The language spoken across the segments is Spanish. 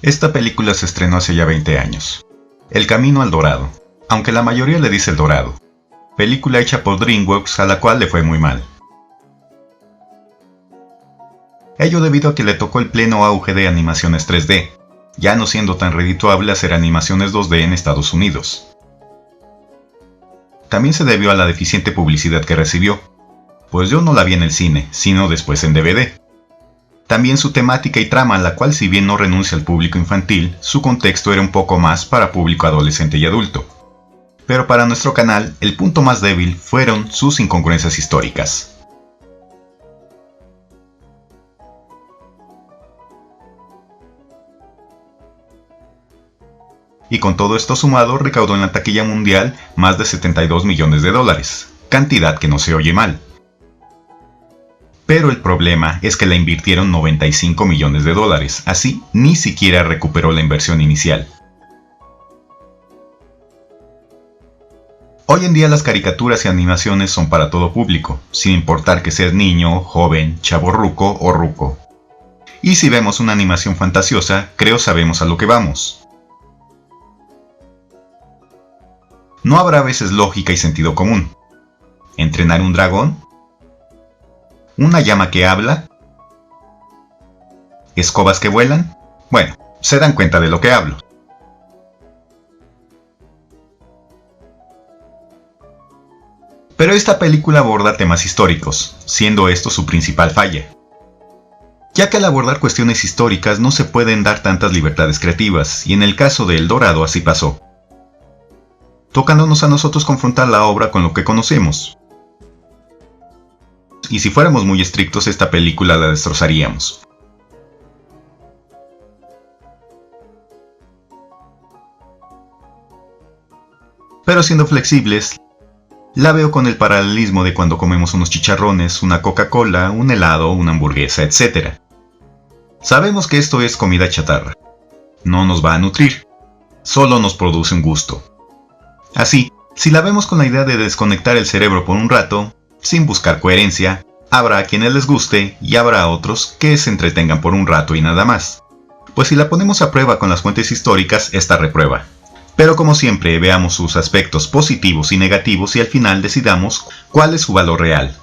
Esta película se estrenó hace ya 20 años. El camino al dorado, aunque la mayoría le dice El Dorado. Película hecha por DreamWorks a la cual le fue muy mal. Ello debido a que le tocó el pleno auge de animaciones 3D, ya no siendo tan redituable hacer animaciones 2D en Estados Unidos. También se debió a la deficiente publicidad que recibió, pues yo no la vi en el cine, sino después en DVD. También su temática y trama, la cual si bien no renuncia al público infantil, su contexto era un poco más para público adolescente y adulto. Pero para nuestro canal, el punto más débil fueron sus incongruencias históricas. Y con todo esto sumado, recaudó en la taquilla mundial más de 72 millones de dólares, cantidad que no se oye mal. Pero el problema es que la invirtieron 95 millones de dólares, así ni siquiera recuperó la inversión inicial. Hoy en día las caricaturas y animaciones son para todo público, sin importar que seas niño, joven, chavorruco o ruco. Y si vemos una animación fantasiosa, creo sabemos a lo que vamos. No habrá a veces lógica y sentido común. ¿Entrenar un dragón? ¿Una llama que habla? ¿Escobas que vuelan? Bueno, se dan cuenta de lo que hablo. Pero esta película aborda temas históricos, siendo esto su principal falla. Ya que al abordar cuestiones históricas no se pueden dar tantas libertades creativas, y en el caso de El Dorado así pasó, tocándonos a nosotros confrontar la obra con lo que conocemos. Y si fuéramos muy estrictos, esta película la destrozaríamos. Pero siendo flexibles, la veo con el paralelismo de cuando comemos unos chicharrones, una Coca-Cola, un helado, una hamburguesa, etc. Sabemos que esto es comida chatarra. No nos va a nutrir, solo nos produce un gusto. Así, si la vemos con la idea de desconectar el cerebro por un rato, sin buscar coherencia, habrá a quienes les guste y habrá otros que se entretengan por un rato y nada más. Pues si la ponemos a prueba con las fuentes históricas, esta reprueba. Pero como siempre, veamos sus aspectos positivos y negativos y al final decidamos cuál es su valor real.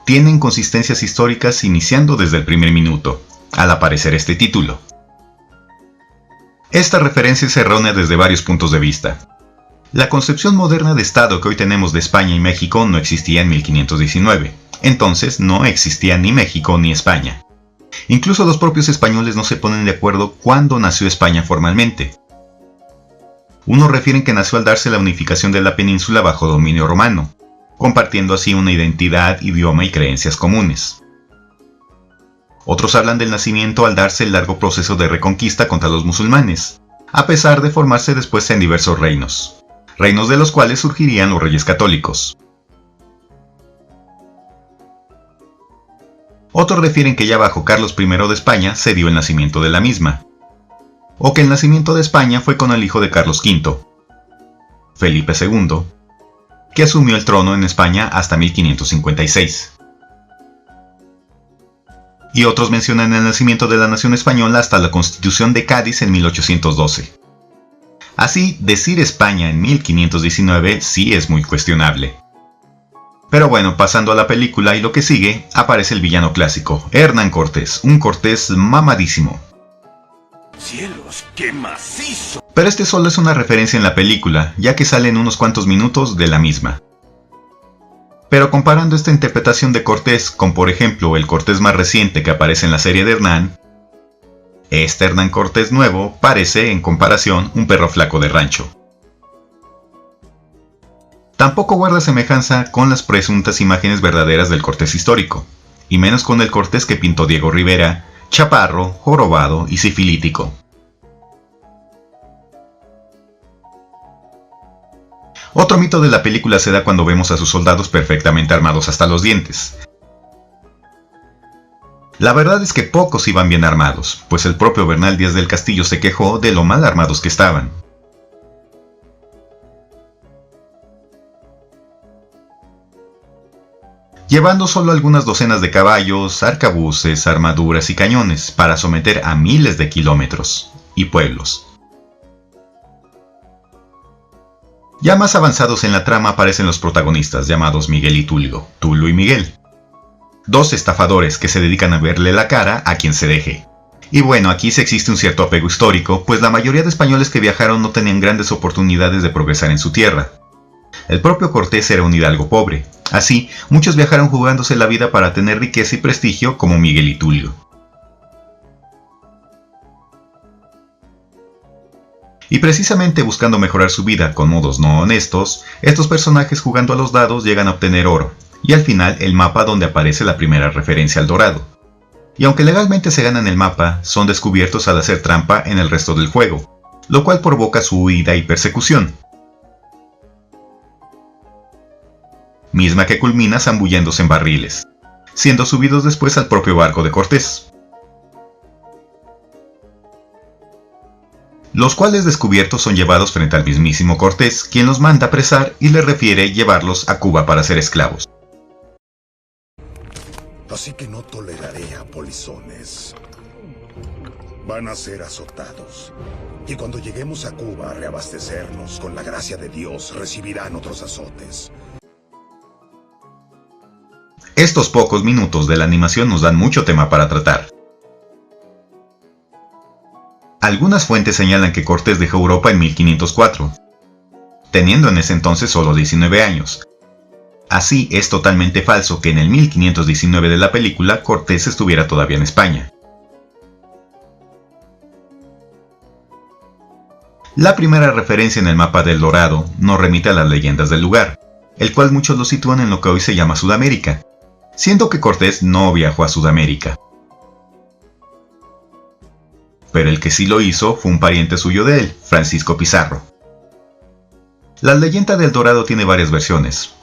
Tiene inconsistencias históricas iniciando desde el primer minuto, al aparecer este título. Esta referencia es errónea desde varios puntos de vista. La concepción moderna de Estado que hoy tenemos de España y México no existía en 1519, entonces no existía ni México ni España. Incluso los propios españoles no se ponen de acuerdo cuándo nació España formalmente. Unos refieren que nació al darse la unificación de la península bajo dominio romano, compartiendo así una identidad, idioma y creencias comunes. Otros hablan del nacimiento al darse el largo proceso de reconquista contra los musulmanes, a pesar de formarse después en diversos reinos de los cuales surgirían los reyes católicos. Otros refieren que ya bajo Carlos I de España se dio el nacimiento de la misma, o que el nacimiento de España fue con el hijo de Carlos V, Felipe II, que asumió el trono en España hasta 1556. Y otros mencionan el nacimiento de la nación española hasta la Constitución de Cádiz en 1812. Así, decir España en 1519 sí es muy cuestionable. Pero bueno, pasando a la película y lo que sigue, aparece el villano clásico, Hernán Cortés, un Cortés mamadísimo. ¡Cielos, qué macizo! Pero este solo es una referencia en la película, ya que sale en unos cuantos minutos de la misma. Pero comparando esta interpretación de Cortés con, por ejemplo, el Cortés más reciente que aparece en la serie de Hernán, este Hernán Cortés nuevo parece, en comparación, un perro flaco de rancho. Tampoco guarda semejanza con las presuntas imágenes verdaderas del Cortés histórico, y menos con el Cortés que pintó Diego Rivera, chaparro, jorobado y sifilítico. Otro mito de la película se da cuando vemos a sus soldados perfectamente armados hasta los dientes. La verdad es que pocos iban bien armados, pues el propio Bernal Díaz del Castillo se quejó de lo mal armados que estaban. llevando solo algunas docenas de caballos, arcabuces, armaduras y cañones para someter a miles de kilómetros y pueblos. Ya más avanzados en la trama aparecen los protagonistas llamados Miguel y Tulio, Tulio y Miguel, dos estafadores que se dedican a verle la cara a quien se deje. Y bueno, aquí sí existe un cierto apego histórico, pues la mayoría de españoles que viajaron no tenían grandes oportunidades de progresar en su tierra. El propio Cortés era un hidalgo pobre, así muchos viajaron jugándose la vida para tener riqueza y prestigio como Miguel y Tulio. Y precisamente buscando mejorar su vida con modos no honestos, estos personajes jugando a los dados llegan a obtener oro, y al final el mapa donde aparece la primera referencia al dorado. Y aunque legalmente se ganan el mapa, son descubiertos al hacer trampa en el resto del juego, lo cual provoca su huida y persecución, misma que culmina zambulléndose en barriles, siendo subidos después al propio barco de Cortés, los cuales descubiertos son llevados frente al mismísimo Cortés, quien los manda a apresar y le refiere llevarlos a Cuba para ser esclavos. Así que no toleraré a polizones. Van a ser azotados. Y cuando lleguemos a Cuba a reabastecernos, con la gracia de Dios, recibirán otros azotes. Estos pocos minutos de la animación nos dan mucho tema para tratar. Algunas fuentes señalan que Cortés dejó Europa en 1504, teniendo en ese entonces solo 19 años. Así es totalmente falso que en el 1519 de la película Cortés estuviera todavía en España. La primera referencia en el mapa del Dorado nos remite a las leyendas del lugar, el cual muchos lo sitúan en lo que hoy se llama Sudamérica, siendo que Cortés no viajó a Sudamérica. Pero el que sí lo hizo fue un pariente suyo de él, Francisco Pizarro. La leyenda del Dorado tiene varias versiones,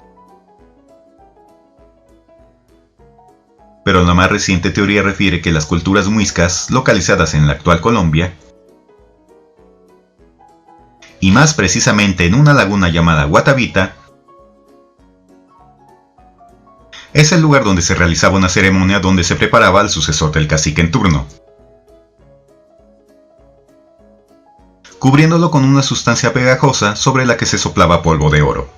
pero la más reciente teoría refiere que las culturas muiscas, localizadas en la actual Colombia, y más precisamente en una laguna llamada Guatavita, es el lugar donde se realizaba una ceremonia donde se preparaba al sucesor del cacique en turno, cubriéndolo con una sustancia pegajosa sobre la que se soplaba polvo de oro.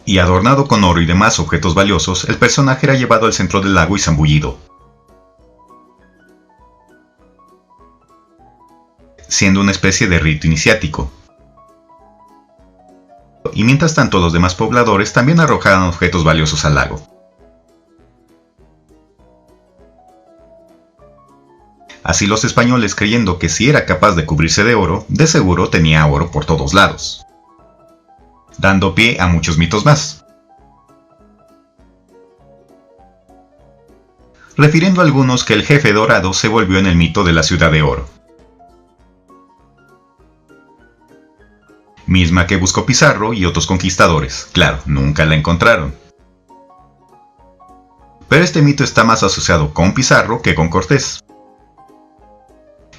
Y adornado con oro y demás objetos valiosos, el personaje era llevado al centro del lago y zambullido, siendo una especie de rito iniciático. Y mientras tanto los demás pobladores también arrojaban objetos valiosos al lago. Así los españoles, creyendo que si era capaz de cubrirse de oro, de seguro tenía oro por todos lados, dando pie a muchos mitos más. Refiriendo a algunos que el jefe dorado se volvió en el mito de la ciudad de oro, misma que buscó Pizarro y otros conquistadores. Claro, nunca la encontraron. Pero este mito está más asociado con Pizarro que con Cortés,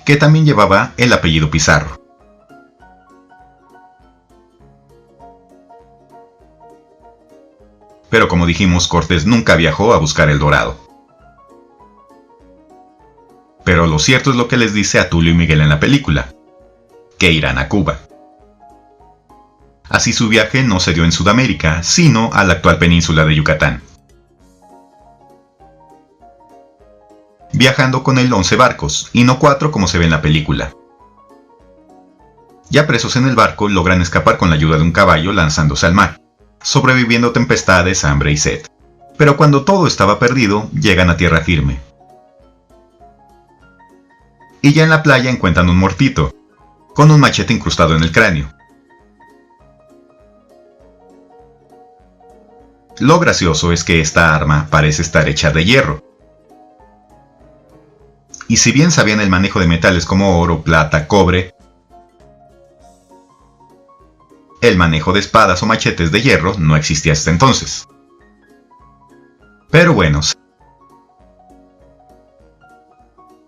que también llevaba el apellido Pizarro. Pero como dijimos, Cortés nunca viajó a buscar el dorado. Pero lo cierto es lo que les dice a Tulio y Miguel en la película, que irán a Cuba. Así su viaje no se dio en Sudamérica, sino a la actual península de Yucatán, viajando con él 11 barcos, y no 4 como se ve en la película. Ya presos en el barco, logran escapar con la ayuda de un caballo lanzándose al mar, sobreviviendo tempestades, hambre y sed. Pero cuando todo estaba perdido, llegan a tierra firme. Y ya en la playa encuentran un muertito, con un machete incrustado en el cráneo. Lo gracioso es que esta arma parece estar hecha de hierro. Y si bien sabían el manejo de metales como oro, plata, cobre, el manejo de espadas o machetes de hierro no existía hasta entonces. Pero bueno,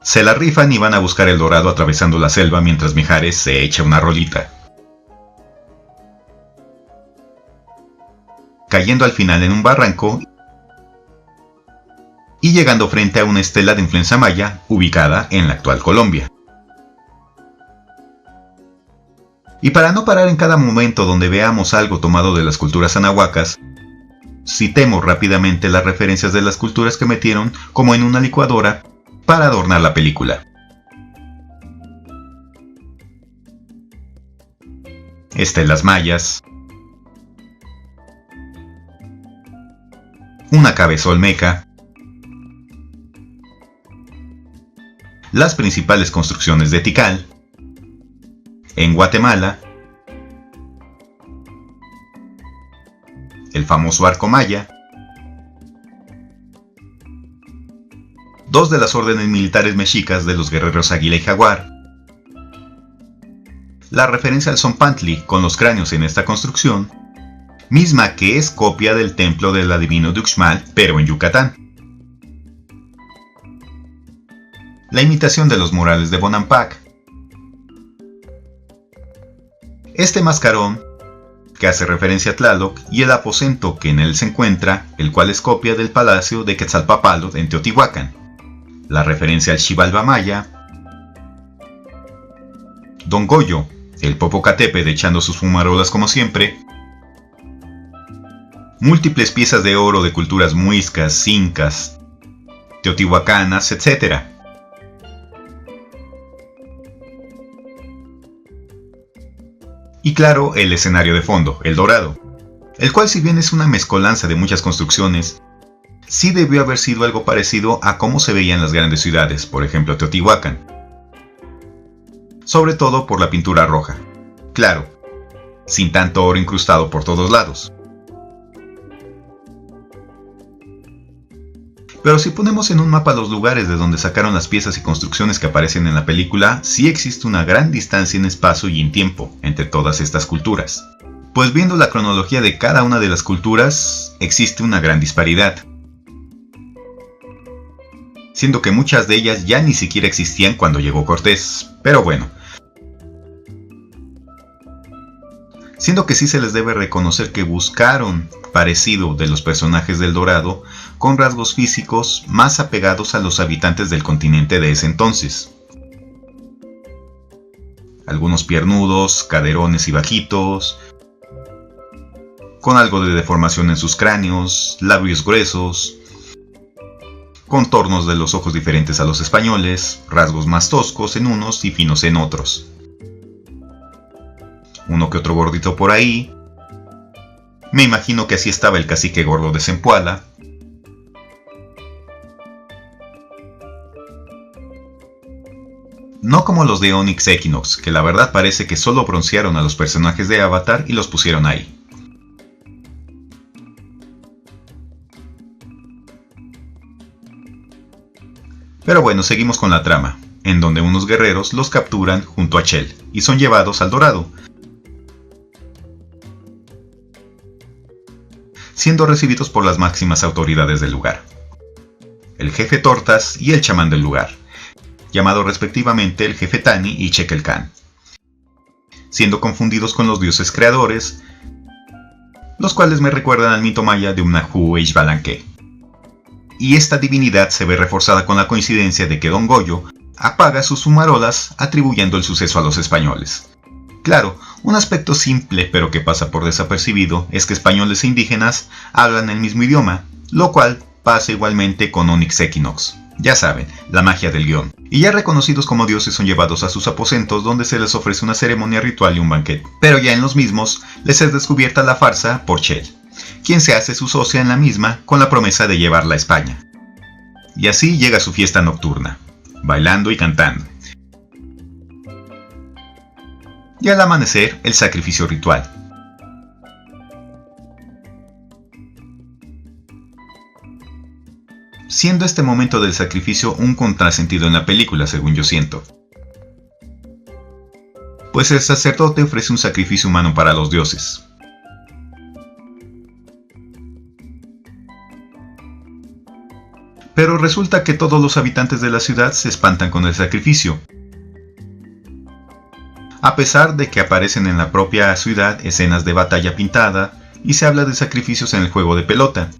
se la rifan y van a buscar el dorado atravesando la selva mientras Mijares se echa una rolita. cayendo al final en un barranco y llegando frente a una estela de influencia maya ubicada en la actual Colombia. Y para no parar en cada momento donde veamos algo tomado de las culturas anahuacas, citemos rápidamente las referencias de las culturas que metieron como en una licuadora para adornar la película. Estelas mayas, una cabeza olmeca, las principales construcciones de Tikal, en Guatemala, el famoso arco maya, dos de las órdenes militares mexicas de los guerreros Águila y Jaguar, la referencia al Zompantli con los cráneos en esta construcción, misma que es copia del templo del adivino de Uxmal, pero en Yucatán. La imitación de los murales de Bonampak. Este mascarón, que hace referencia a Tlaloc, y el aposento que en él se encuentra, el cual es copia del palacio de Quetzalpóatl en Teotihuacán. La referencia al Xibalba maya. Don Goyo, el Popocatépetl echando sus fumarolas como siempre. Múltiples piezas de oro de culturas muiscas, incas, teotihuacanas, etc. Y claro, el escenario de fondo, El Dorado, el cual, si bien es una mezcolanza de muchas construcciones, sí debió haber sido algo parecido a cómo se veían las grandes ciudades, por ejemplo Teotihuacán. Sobre todo por la pintura roja. Claro, sin tanto oro incrustado por todos lados. Pero si ponemos en un mapa los lugares de donde sacaron las piezas y construcciones que aparecen en la película, sí existe una gran distancia en espacio y en tiempo entre todas estas culturas. Pues viendo la cronología de cada una de las culturas, existe una gran disparidad. Siendo que muchas de ellas ya ni siquiera existían cuando llegó Cortés, pero bueno. Siendo que sí se les debe reconocer que buscaron parecido de los personajes del Dorado con rasgos físicos más apegados a los habitantes del continente de ese entonces. Algunos piernudos, caderones y bajitos, con algo de deformación en sus cráneos, labios gruesos, contornos de los ojos diferentes a los españoles, rasgos más toscos en unos y finos en otros. Uno que otro gordito por ahí. Me imagino que así estaba el cacique gordo de Zempoala. No como los de Onyx Equinox, que la verdad parece que solo broncearon a los personajes de Avatar y los pusieron ahí. Pero bueno, seguimos con la trama, en donde unos guerreros los capturan junto a Chell y son llevados al Dorado, siendo recibidos por las máximas autoridades del lugar, el jefe Tortas y el chamán del lugar, llamado respectivamente el jefe Tani y Chekelkan, siendo confundidos con los dioses creadores, los cuales me recuerdan al mito maya de Umnahu e Xbalanque. Y esta divinidad se ve reforzada con la coincidencia de que Don Goyo apaga sus fumarolas atribuyendo el suceso a los españoles. Claro, un aspecto simple pero que pasa por desapercibido es que españoles e indígenas hablan el mismo idioma, lo cual pasa igualmente con Onyx Equinox. Ya saben, la magia del guión. Y ya reconocidos como dioses son llevados a sus aposentos donde se les ofrece una ceremonia ritual y un banquete. Pero ya en los mismos les es descubierta la farsa por Chell, quien se hace su socia en la misma con la promesa de llevarla a España. Y así llega su fiesta nocturna, bailando y cantando. Y al amanecer, el sacrificio ritual. Siendo este momento del sacrificio un contrasentido en la película, según yo siento. Pues el sacerdote ofrece un sacrificio humano para los dioses. Pero resulta que todos los habitantes de la ciudad se espantan con el sacrificio, a pesar de que aparecen en la propia ciudad escenas de batalla pintada y se habla de sacrificios en el juego de pelota.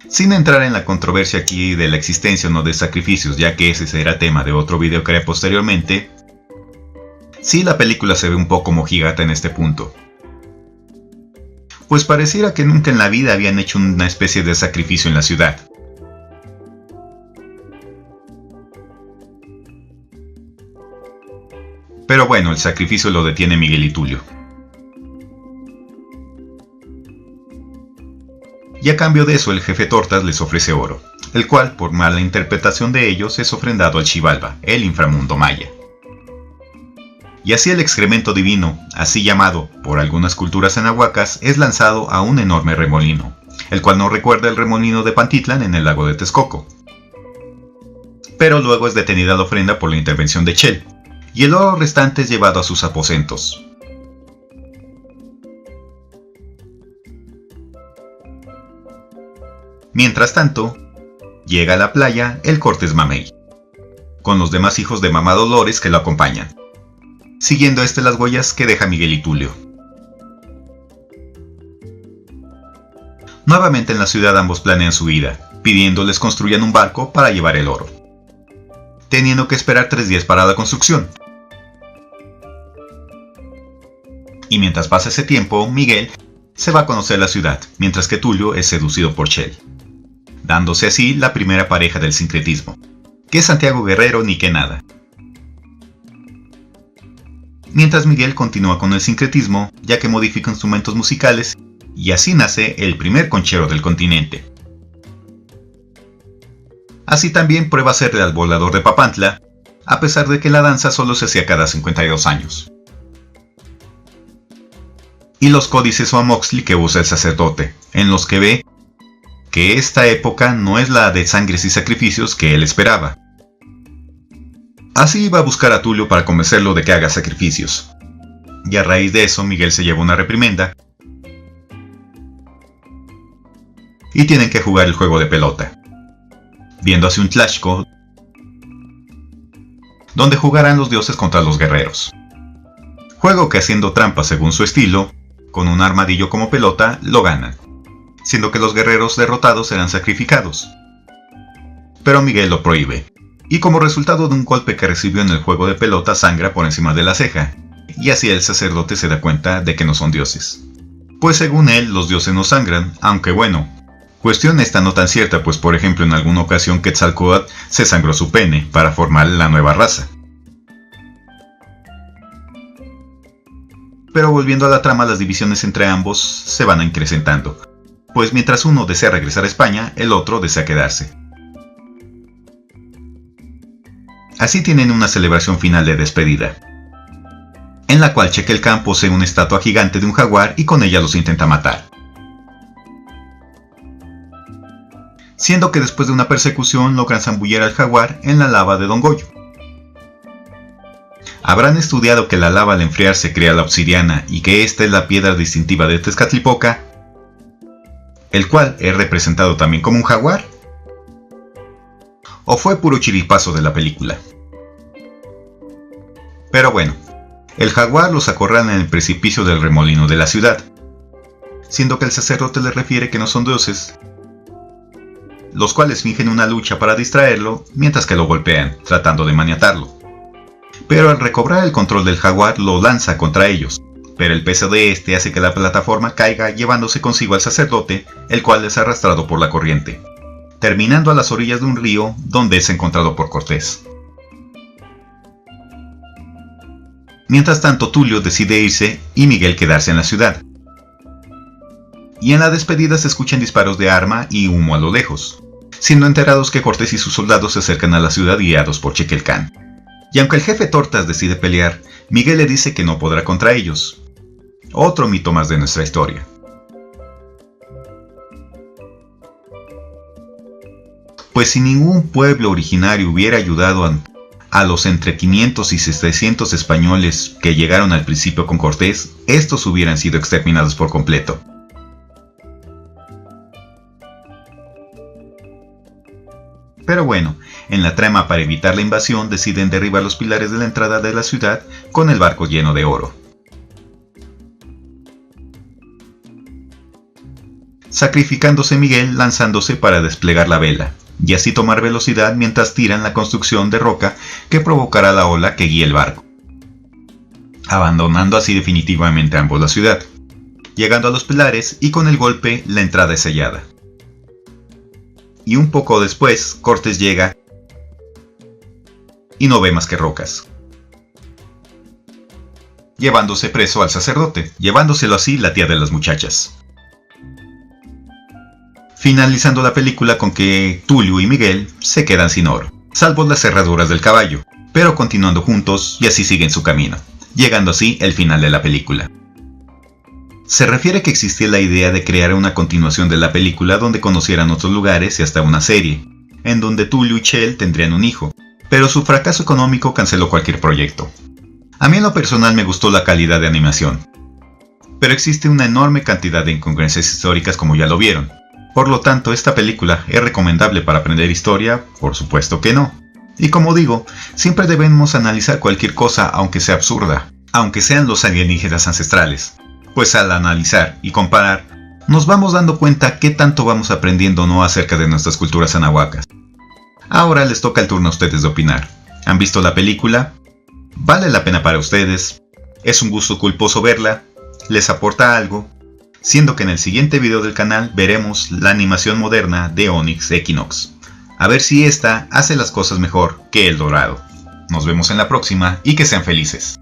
Sin entrar en la controversia aquí de la existencia o no de sacrificios, ya que ese será tema de otro video que haré posteriormente, sí, la película se ve un poco mojigata en este punto. Pues pareciera que nunca en la vida habían hecho una especie de sacrificio en la ciudad. Pero bueno, el sacrificio lo detiene Miguel y Tulio. Y a cambio de eso el jefe Tortas les ofrece oro, el cual, por mala interpretación de ellos, es ofrendado al Xibalba, el inframundo maya. Y así el excremento divino, así llamado por algunas culturas anahuacas, es lanzado a un enorme remolino, el cual no recuerda el remolino de Pantitlan en el lago de Texcoco. Pero luego es detenida la ofrenda por la intervención de Chel, y el oro restante es llevado a sus aposentos. Mientras tanto, llega a la playa el Cortés Mamey, con los demás hijos de Mamá Dolores que lo acompañan, siguiendo las huellas que deja Miguel y Tulio. Nuevamente en la ciudad ambos planean su ida, pidiéndoles construyan un barco para llevar el oro, teniendo que esperar 3 días para la construcción. Y mientras pasa ese tiempo, Miguel se va a conocer la ciudad, mientras que Tulio es seducido por Chel, dándose así la primera pareja del sincretismo, que es Santiago Guerrero ni que nada. Mientras Miguel continúa con el sincretismo, ya que modifica instrumentos musicales, y así nace el primer conchero del continente. Así también prueba hacerle al volador de Papantla, a pesar de que la danza solo se hacía cada 52 años. Y los códices o amoxtli que usa el sacerdote, en los que ve que esta época no es la de sangres y sacrificios que él esperaba. Así va a buscar a Tulio para convencerlo de que haga sacrificios. Y a raíz de eso Miguel se lleva una reprimenda y tienen que jugar el juego de pelota, viendo así un Tlashco donde jugarán los dioses contra los guerreros. Juego que, haciendo trampa según su estilo, con un armadillo como pelota, lo ganan, siendo que los guerreros derrotados serán sacrificados. Pero Miguel lo prohíbe, y como resultado de un golpe que recibió en el juego de pelota sangra por encima de la ceja, y así el sacerdote se da cuenta de que no son dioses. Pues según él, los dioses no sangran, aunque bueno, cuestión esta no tan cierta, pues por ejemplo en alguna ocasión Quetzalcóatl se sangró su pene para formar la nueva raza. Pero volviendo a la trama, las divisiones entre ambos se van acrecentando, pues mientras uno desea regresar a España, el otro desea quedarse. Así tienen una celebración final de despedida, en la cual Chequel Khan posee una estatua gigante de un jaguar y con ella los intenta matar. Siendo que después de una persecución logran zambullir al jaguar en la lava de Don Goyo. Habrán estudiado que la lava al enfriarse crea la obsidiana y que esta es la piedra distintiva de Tezcatlipoca, el cual es representado también como un jaguar. ¿O fue puro chiripazo de la película? Pero bueno, el jaguar los acorrala en el precipicio del remolino de la ciudad, siendo que el sacerdote les refiere que no son dioses, los cuales fingen una lucha para distraerlo mientras que lo golpean, tratando de maniatarlo. Pero al recobrar el control del jaguar lo lanza contra ellos, pero el peso de este hace que la plataforma caiga llevándose consigo al sacerdote, el cual es arrastrado por la corriente, terminando a las orillas de un río donde es encontrado por Cortés. Mientras tanto Tulio decide irse y Miguel quedarse en la ciudad. Y en la despedida se escuchan disparos de arma y humo a lo lejos, siendo enterados que Cortés y sus soldados se acercan a la ciudad guiados por Chequel Khan. Y aunque el jefe Tortas decide pelear, Miguel le dice que no podrá contra ellos. Otro mito más de nuestra historia. Pues si ningún pueblo originario hubiera ayudado a los entre 500 y 700 españoles que llegaron al principio con Cortés, estos hubieran sido exterminados por completo. Pero bueno, en la trama para evitar la invasión deciden derribar los pilares de la entrada de la ciudad con el barco lleno de oro. Sacrificándose Miguel lanzándose para desplegar la vela, y así tomar velocidad mientras tiran la construcción de roca que provocará la ola que guíe el barco, abandonando así definitivamente ambos la ciudad, llegando a los pilares y con el golpe la entrada es sellada. Y un poco después Cortés llega y no ve más que rocas, llevándose preso al sacerdote, llevándoselo así la tía de las muchachas. Finalizando la película con que Tulio y Miguel se quedan sin oro, salvo las cerraduras del caballo, pero continuando juntos y así siguen su camino, llegando así el final de la película. Se refiere que existía la idea de crear una continuación de la película donde conocieran otros lugares y hasta una serie, en donde Tulio y Chel tendrían un hijo, pero su fracaso económico canceló cualquier proyecto. A mí en lo personal me gustó la calidad de animación, pero existe una enorme cantidad de incongruencias históricas como ya lo vieron. Por lo tanto, esta película es recomendable para aprender historia, por supuesto que no. Y como digo, siempre debemos analizar cualquier cosa aunque sea absurda, aunque sean los alienígenas ancestrales, pues al analizar y comparar, nos vamos dando cuenta qué tanto vamos aprendiendo o no acerca de nuestras culturas anahuacas. Ahora les toca el turno a ustedes de opinar. ¿Han visto la película? ¿Vale la pena para ustedes? ¿Es un gusto culposo verla? ¿Les aporta algo? Siendo que en el siguiente video del canal veremos la animación moderna de Onyx Equinox. A ver si esta hace las cosas mejor que El Dorado. Nos vemos en la próxima y que sean felices.